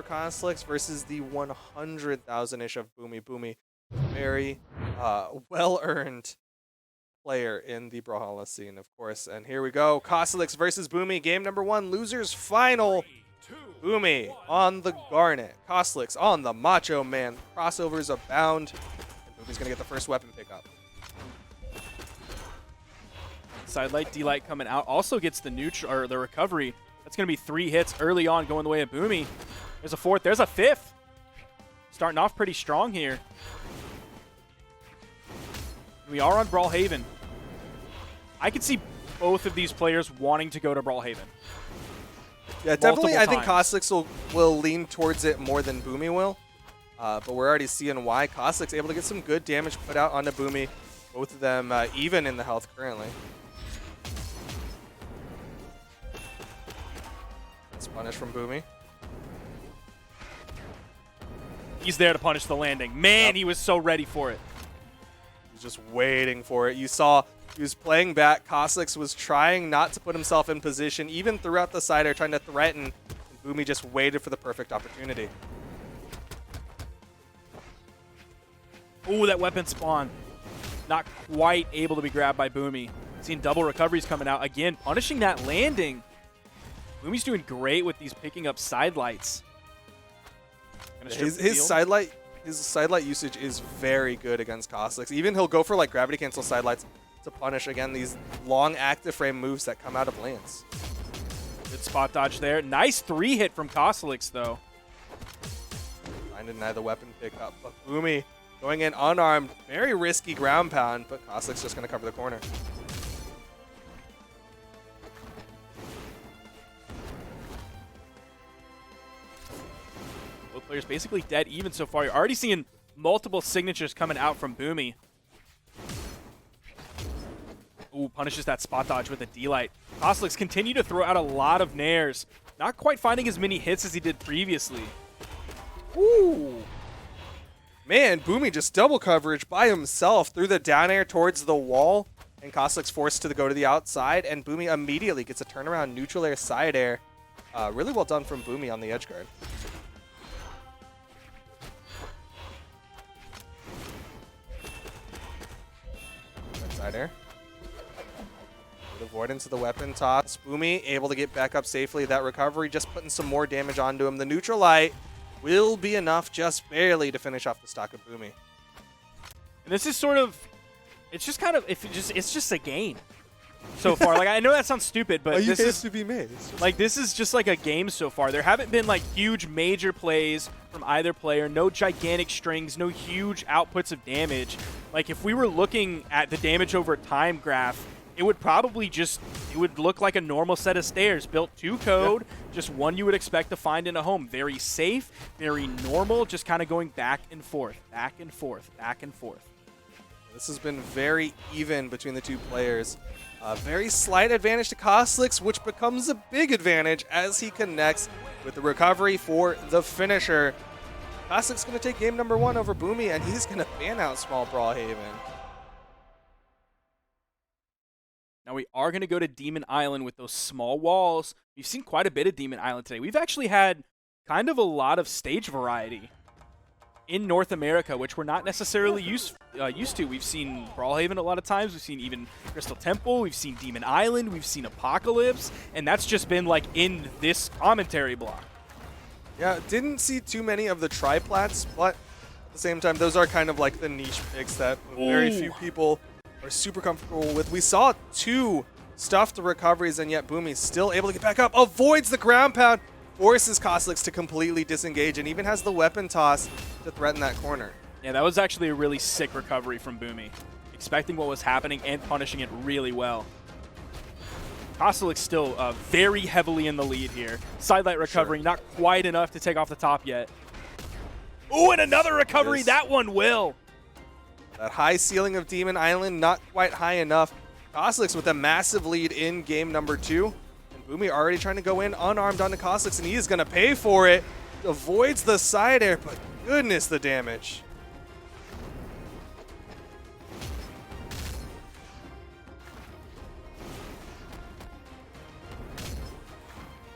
for Cosolix versus the 100,000-ish of Boomie. Boomie, very well-earned player in the Brawlhalla scene, of course. And here we go, Cosolix versus Boomie, game number 1, losers final. Boomie on the Garnet, Cosolix on the Macho Man. Crossovers abound, and Boomie's gonna get the first weapon pickup. Sidelight, D-Light coming out, also gets the neutral or the recovery. That's gonna be 3 hits early on going the way of Boomie. There's a 4th, there's a 5th. Starting off pretty strong here. We are on Brawlhaven. I could see both of these players wanting to go to Brawlhaven. Yeah, definitely. I think times. Cosolix will lean towards it more than Boomie will. But we're already seeing why. Cosolix able to get some good damage put out onto Boomie. Both of them even in the health currently. That's punish from Boomie. He's there to punish the landing. Man, Yep. he was so ready for it. He's just waiting for it. You saw he was playing back. Cosolix was trying not to put himself in position, even throughout the side air, trying to threaten. And Boomie just waited for the perfect opportunity. Ooh, that weapon spawn. Not quite able to be grabbed by Boomie. Seeing double recoveries coming out. Again, punishing that landing. Boomie's doing great with these picking up sidelights. His sidelight usage is very good against Cosolix. Even he'll go for like gravity cancel sidelights to punish again these long active frame moves that come out of lands. Good spot dodge there. Nice 3-hit from Cosolix though. Trying to deny the weapon pickup, but Boomie going in unarmed, very risky ground pound, but Cosolix just gonna cover the corner. Both players basically dead even so far. You're already seeing multiple signatures coming out from Boomie. Ooh, punishes that spot dodge with a D-Light. Cosolix continue to throw out a lot of nairs. Not quite finding as many hits as he did previously. Ooh. Man, Boomie just double coverage by himself through the down air towards the wall, and Cosolix forced to go to the outside, and Boomie immediately gets a turnaround neutral air side air. Really well done from Boomie on the edge guard. Side air. Good avoidance of the weapon toss. Boomie able to get back up safely. That recovery just putting some more damage onto him. The neutral light will be enough just barely to finish off the stock of Boomie. And this is sort of, it's just kind of, it's just a game so far. Like, I know that sounds stupid, but this is to be made. like, this is just like a game so far. There haven't been like huge major plays from either player, no gigantic strings, no huge outputs of damage. Like, if we were looking at the damage over time graph, it would probably just, it would look like a normal set of stairs built to code, just one you would expect to find in a home. Very safe, very normal, just kind of going back and forth, back and forth, back and forth. This has been very even between the two players. Very slight advantage to Cosolix, which becomes a big advantage as he connects with the recovery for the finisher. Cosolix going to take game number 1 over Boomie, and he's going to ban out small Brawlhaven. Now we are going to go to Demon Island with those small walls. We've seen quite a bit of Demon Island today. We've actually had kind of a lot of stage variety in North America, which we're not necessarily used to. We've seen Brawlhaven a lot of times. We've seen even Crystal Temple. We've seen Demon Island. We've seen Apocalypse. And that's just been like in this commentary block. Yeah, didn't see too many of the triplats, but at the same time, those are kind of like the niche picks that very few people are super comfortable with. We saw 2 stuffed recoveries, and yet Boomie's still able to get back up, avoids the ground pound, forces Cosolix to completely disengage, and even has the weapon toss to threaten that corner. Yeah, that was actually a really sick recovery from Boomie. Expecting what was happening and punishing it really well. Cosolix still very heavily in the lead here. Sidelight recovery, not quite enough to take off the top yet. Ooh, and another recovery. That one will. That high ceiling of Demon Island, not quite high enough. Cosolix with a massive lead in game number 2. And Boomie already trying to go in unarmed onto Cosolix, and he is going to pay for it. Avoids the side air, but goodness, the damage.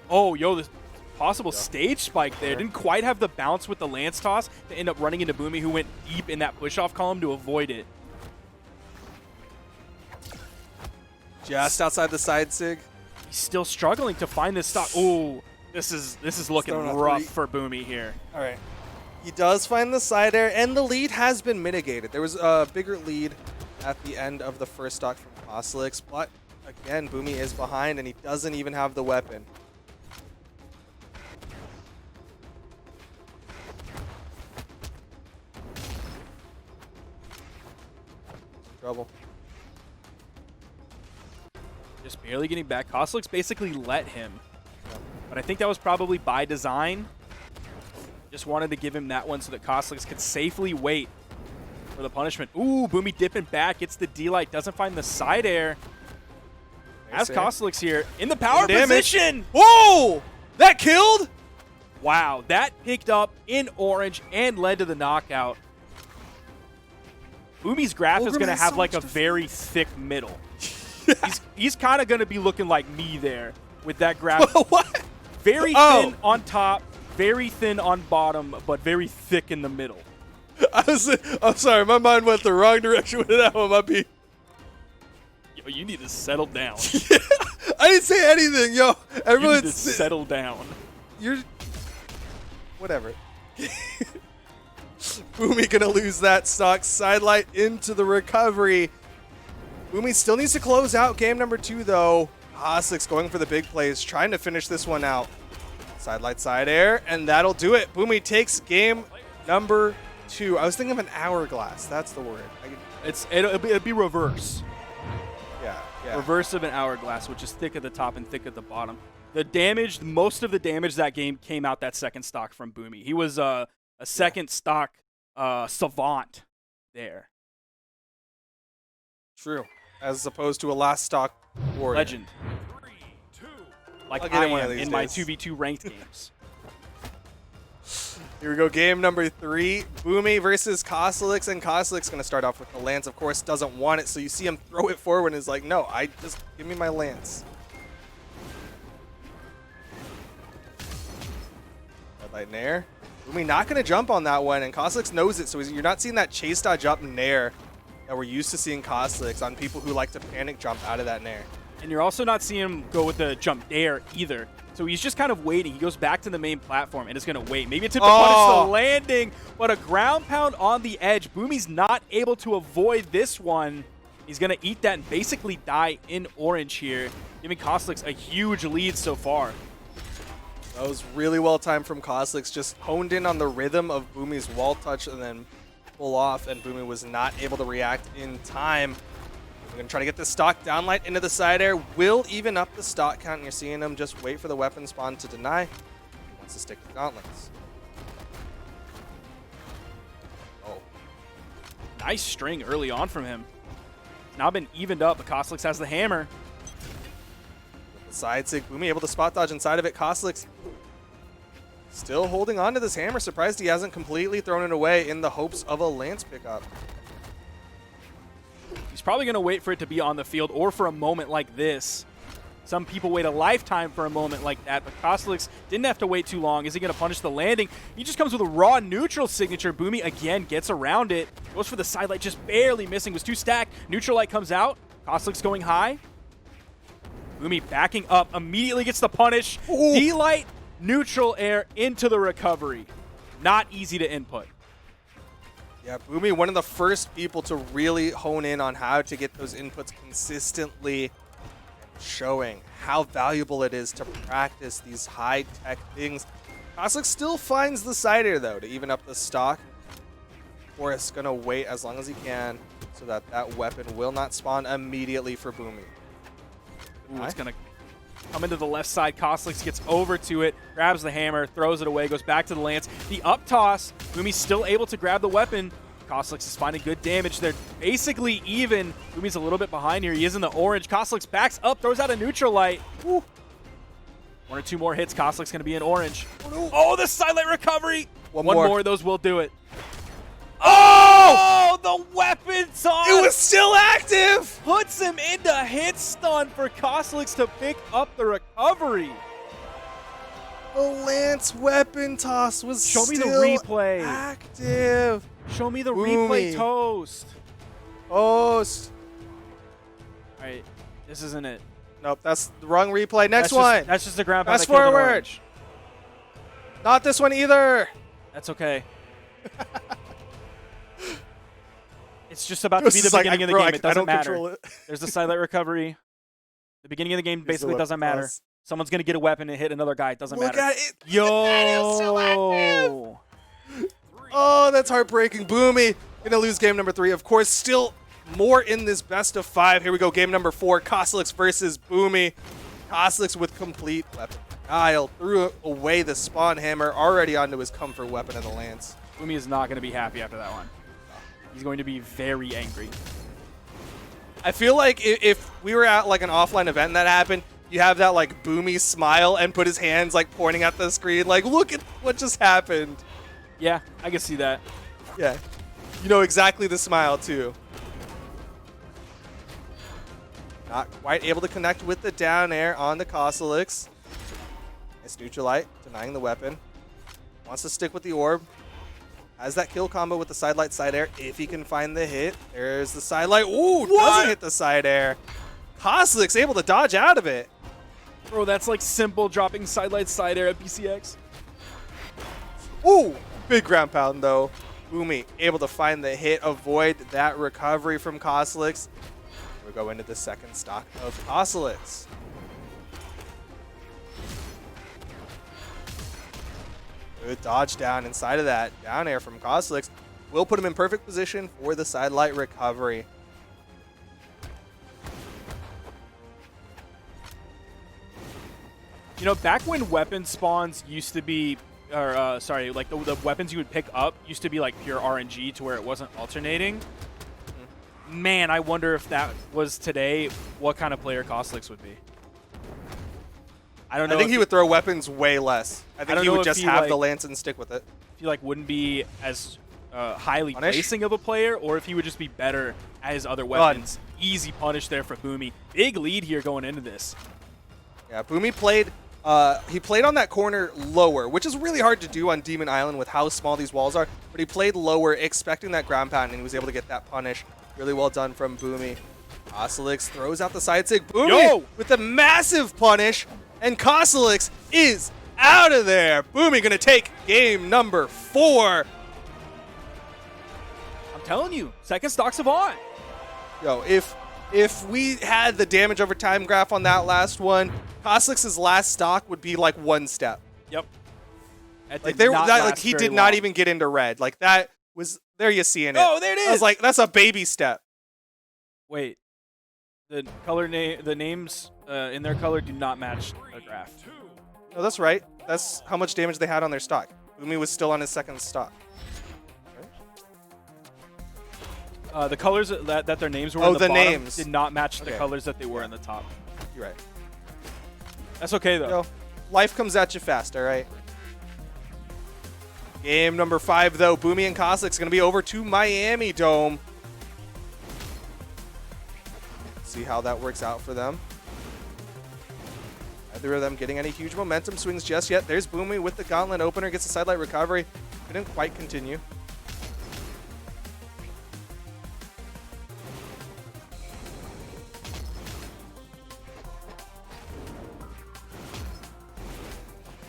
Oh, yo, this possible stage spike there. Didn't quite have the bounce with the lance toss to end up running into Boomie, who went deep in that push-off column to avoid it. Just outside the side sig. He's still struggling to find this stock. Ooh, this is looking rough for Boomie here. All right. He does find the side air, and the lead has been mitigated. There was a bigger lead at the end of the first stock from Cosolix, but again, Boomie is behind, and he doesn't even have the weapon. Trouble. Just barely getting back. Cosolix basically let him, but I think that was probably by design. Just wanted to give him that one so that Cosolix could safely wait for the punishment. Ooh, Boomie dipping back, gets the D-Light, doesn't find the side air. As Cosolix here in the power position. Whoa! That killed? Wow, that picked up in orange and led to the knockout. Boomie's graph is going to have like a very thick middle. He's kind of going to be looking like me there with that graph. What? Very thin on top, very thin on bottom, but very thick in the middle. I'm sorry, my mind went the wrong direction with that one. Might be. Yo, you need to settle down. I didn't say anything, yo. Everyone, you need to settle down. You're. Whatever. Boomie gonna lose that stock. Sidelight into the recovery. Boomie still needs to close out game number 2, though. Cosolix going for the big plays, trying to finish this one out. Sidelight side air, and that'll do it. Boomie takes game number 2. I was thinking of an hourglass. That's the word. It'll be reverse. Yeah. Reverse of an hourglass, which is thick at the top and thick at the bottom. The damage, most of the damage that game came out that second stock from Boomie. He was a second stock savant there. True. As opposed to a last stock warrior. Legend. Like I am in my 2v2 ranked games. Here we go, game number 3. Boomie versus Cosolix, and Cosolix going to start off with the lance. Of course, doesn't want it, so you see him throw it forward and is like, no, just give me my lance. Red light nair. Boomie not going to jump on that one, and Cosolix knows it, so you're not seeing that chase dodge up nair that we're used to seeing Cosolix on people who like to panic jump out of that nair. And you're also not seeing him go with the jump dare either. So he's just kind of waiting. He goes back to the main platform and is going to wait. Maybe attempt to punish the landing, but a ground pound on the edge. Boomie's not able to avoid this one. He's going to eat that and basically die in orange here, giving Cosolix a huge lead so far. That was really well timed from Cosolix. Just honed in on the rhythm of Boomie's wall touch and then pull off, and Boomie was not able to react in time. We're going to try to get the stock downlight into the side air. Will even up the stock count, and you're seeing him just wait for the weapon spawn to deny. He wants to stick to gauntlets. Oh. Nice string early on from him. Now been evened up, but Cosolix has the hammer. With the side sig, Boomie able to spot dodge inside of it. Cosolix still holding on to this hammer. Surprised he hasn't completely thrown it away in the hopes of a lance pickup. He's probably going to wait for it to be on the field or for a moment like this. Some people wait a lifetime for a moment like that, but Cosolix didn't have to wait too long. Is he going to punish the landing? He just comes with a raw neutral signature. Boomie again gets around it. Goes for the side light, just barely missing. Was too stacked. Neutral light comes out. Cosolix going high. Boomie backing up. Immediately gets the punish. D-light, neutral air into the recovery. Not easy to input. Yeah, Boomie, one of the first people to really hone in on how to get those inputs consistently, showing how valuable it is to practice these high-tech things. Cosolix still finds the side air, though, to even up the stock. Forrest's going to wait as long as he can so that that weapon will not spawn immediately for Boomie. Ooh, it's going to come into the left side. Cosolix gets over to it, grabs the hammer, throws it away, goes back to the lance. The up toss, Boomie's still able to grab the weapon. Cosolix is finding good damage. They're basically even. Boomie's a little bit behind here. He is in the orange. Cosolix backs up, throws out a neutral light. Woo. One or two more hits. Cosolix going to be in orange. Oh, the silent recovery. One more of those will do it. Oh, the weapon toss. It was still active. Puts him into hit stun for Cosolix to pick up the recovery. The Lance weapon toss was Show me the still replay. active. Show me the Boomie. replay toast. Toast. All right, this isn't it. Nope, that's the wrong replay. Next That's one. That's just the ground pound. Fast that killed an forward. orange. Not this one either. That's okay. It's just about to This be the is like, beginning of the bro, game. It I doesn't don't matter. control it. There's a sidelight recovery. The beginning of the game Here's the basically weapon doesn't matter. toss. Someone's going to get a weapon and hit another guy. It doesn't Look matter. at it. Yo. That is so active. Oh, that's heartbreaking. Boomie gonna lose game number 3. Of course, still more in this best of 5. Here we go, game number 4. Cosolix versus Boomie. Cosolix with complete weapon denial. Threw away the spawn hammer, already onto his comfort weapon of the lance. Boomie is not going to be happy after that one. He's going to be very angry. I feel like if we were at like an offline event and that happened, you have that like Boomie smile and put his hands like pointing at the screen, like look at what just happened. Yeah, I can see that. Yeah, you know exactly the smile too. Not quite able to connect with the down air on the Cosolix. Nice neutralite, denying the weapon. Wants to stick with the orb. Has that kill combo with the side light side air if he can find the hit. There's the side light. Ooh, doesn't hit the side air. Cosolix able to dodge out of it. Bro, that's like simple dropping sidelight side air at BCX. Ooh, big ground pound though. Boomie able to find the hit, avoid that recovery from Cosolix. We go into the second stock of Cosolix. Good dodge down inside of that. Down air from Cosolix will put him in perfect position for the side light recovery. You know, back when weapon spawns used to be, or sorry, like the weapons you would pick up used to be like pure RNG to where it wasn't alternating. Man, I wonder if that was today, what kind of player Cosolix would be. I don't know. I think he would throw weapons way less. I think he would just have the like, lance and stick with it. If he like wouldn't be as highly Punish? placing of a player, or if he would just be better at his other weapons. Easy punish there for Boomie. Big lead here going into this. Yeah, Boomie played. He played on that corner lower, which is really hard to do on Demon Island with how small these walls are. But he played lower, expecting that ground pound, and he was able to get that punish. Really well done from Boomie. Cosolix throws out the side sig. Boomie with a massive punish, and Cosolix is out of there. Boomie gonna take game number 4. I'm telling you, second stock Savant. Yo, if we had the damage over time graph on that last one, Cosolix's last stock would be like 1 step. Yep. Like he did not even get into red. Like that was there. You seeing it? Oh, there it is. I was like, that's a baby step. Wait, the color the names in their color do not match the graph. No, that's right. That's how much damage they had on their stock. Boomie was still on his second stock. The colors that their names were Oh, in the the bottom names did not match the Okay. colors that they were in the top. You're right. That's okay though. Yo, life comes at you fast. All right. Game number 5 though. Boomie and Cosolix gonna be over to Miami Dome. See how that works out for them. Neither of them getting any huge momentum swings just yet. There's Boomie with the gauntlet opener, gets a sidelight recovery. Couldn't quite continue.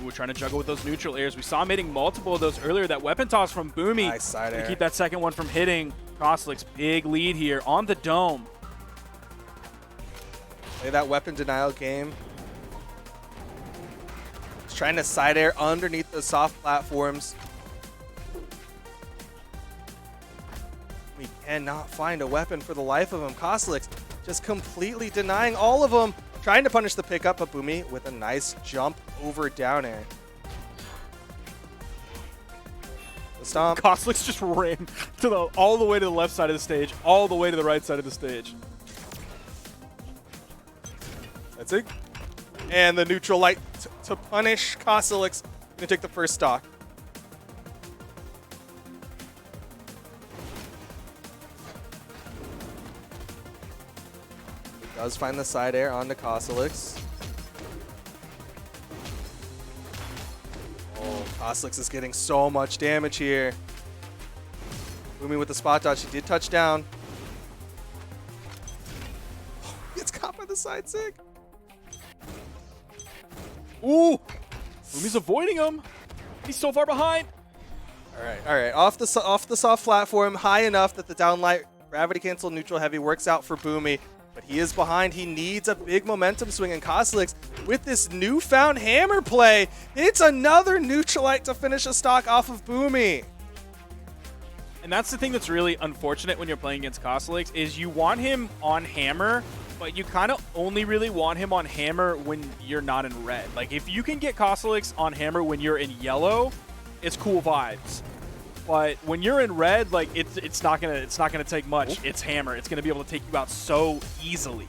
We're trying to juggle with those neutral airs. We saw him hitting multiple of those earlier. That weapon toss from Boomie Nice side to air. keep that second one from hitting. Cosolix, big lead here on the dome. Play that weapon denial game. He's trying to side air underneath the soft platforms. We cannot find a weapon for the life of him. Cosolix just completely denying all of them. Trying to punish the pickup, but Boomie with a nice jump over down air. The stomp. Cosolix just ran to all the way to the left side of the stage, all the way to the right side of the stage. That's it. And the neutral light to punish Cosolix. Gonna take the first stock. Does find the side air onto Cosolix. Cosolix is getting so much damage here. Boomie with the spot dodge. He did touch down. Gets caught by the side sig. Ooh! Boomie's avoiding him. He's so far behind. All right. Off the soft platform, high enough that the downlight gravity cancel neutral heavy works out for Boomie. But he is behind. He needs a big momentum swing, and Cosolix, with this newfound hammer play, it's another neutralite to finish a stock off of Boomie. And that's the thing that's really unfortunate when you're playing against Cosolix, is you want him on hammer, but you kind of only really want him on hammer when you're not in red. Like, if you can get Cosolix on hammer when you're in yellow, it's cool vibes. But when you're in red, like, it's not gonna take much. It's hammer. It's gonna be able to take you out so easily.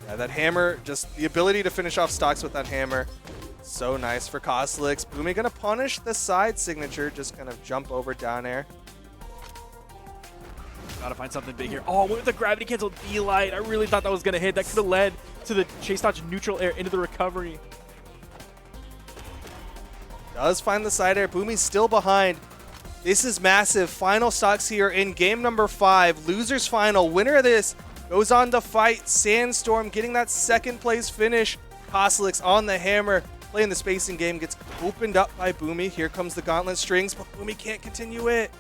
Yeah, that hammer, just the ability to finish off stocks with that hammer, so nice for Cosolix. Boomie gonna punish the side signature, just kind of jump over down air. Gotta find something big here. Oh, with the gravity cancel D-light, I really thought that was gonna hit. That could have led to the chase dodge neutral air into the recovery. Does find the side air. Boomie's still behind. This is massive. Final stocks here in game number 5. Losers final. Winner of this goes on to fight Sandstorm, getting that second place finish. Cosolix on the hammer, playing the spacing game, gets opened up by Boomie. Here comes the gauntlet strings, but Boomie can't continue it.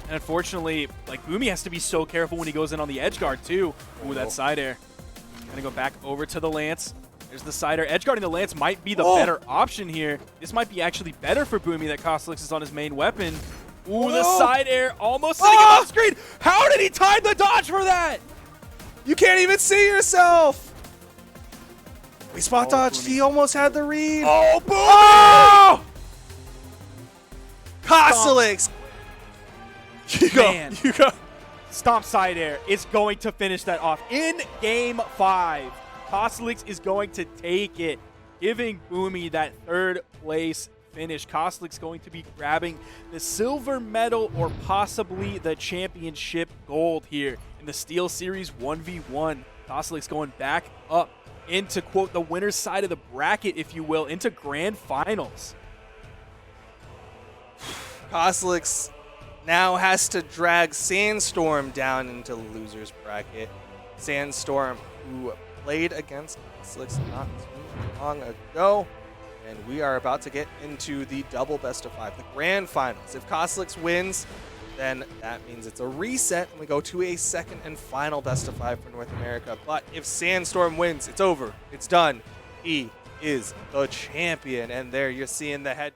And unfortunately, like, Boomie has to be so careful when he goes in on the edge guard too. Ooh, that side air. Gonna go back over to the Lance. There's the side air. Edge guarding the Lance might be the better option here. This might be actually better for Boomie that Cosolix is on his main weapon. Ooh, the side air almost sitting him off screen. How did he time the dodge for that? You can't even see yourself. We spot dodged. He almost had the read. Oh, Boomie! Oh! Cosolix. You go. Stomp side air is going to finish that off in game 5. Cosolix is going to take it, giving Boomie that third place finish. Cosolix going to be grabbing the silver medal or possibly the championship gold here in the Steelseries 1v1. Cosolix going back up into, quote, the winner's side of the bracket, if you will, into grand finals. Cosolix now has to drag Sandstorm down into the loser's bracket. Sandstorm, who played against Cosolix not too long ago, and we are about to get into the double best of 5, the grand finals. If Cosolix wins, then that means it's a reset, and we go to a second and final best of 5 for North America. But if Sandstorm wins, it's over. It's done. He is the champion, and there you're seeing the head